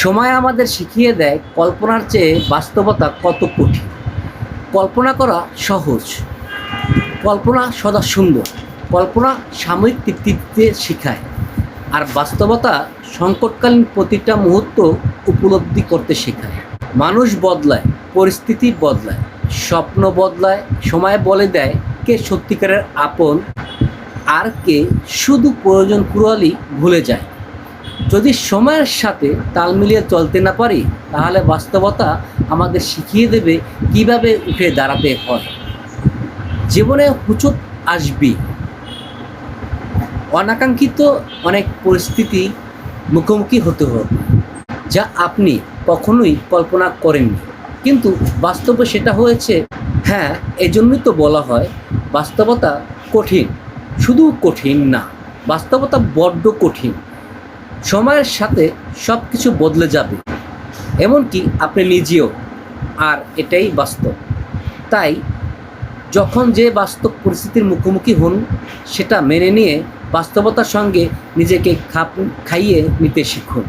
সময় আমাদের শিখিয়ে দেয় কল্পনার চেয়ে বাস্তবতা কত কঠিন। কল্পনা করা সহজ, কল্পনা সদা সুন্দর, কল্পনা সাময়িক তৃপ্তি দিতে শেখায়, আর বাস্তবতা সংকটকালীন প্রতিটা মুহূর্ত উপলব্ধি করতে শেখায়। মানুষ বদলায়, পরিস্থিতি বদলায়, স্বপ্ন বদলায়, সময় বলে দেয় কে সত্যিকারের আপন আর কে শুধু প্রয়োজন পুরোলি ভুলে যায়। যদি সময়ের সাথে তাল মিলিয়ে চলতে না পারি, তাহলে বাস্তবতা আমাদের শিখিয়ে দেবে কিভাবে উঠে দাঁড়াতে হয়। জীবনে হুঁচট আসবেই, অনাকাঙ্ক্ষিত অনেক পরিস্থিতি মুখোমুখি হতে হবে, যা আপনি কখনোই কল্পনা করেননি, কিন্তু বাস্তবে সেটা হয়েছে। হ্যাঁ, এজন্যই তো বলা হয় বাস্তবতা কঠিন। শুধু কঠিন না, বাস্তবতা বড্ড কঠিন। সময়ের সাথে সব কিছু বদলে যাবে, এমনকি আপনি নিজেও, আর এটাই বাস্তব। তাই যখন যে বাস্তব পরিস্থিতির মুখোমুখি হন, সেটা মেনে নিয়ে বাস্তবতার সঙ্গে নিজেকে খাপ খাইয়ে নিতে শিখুন।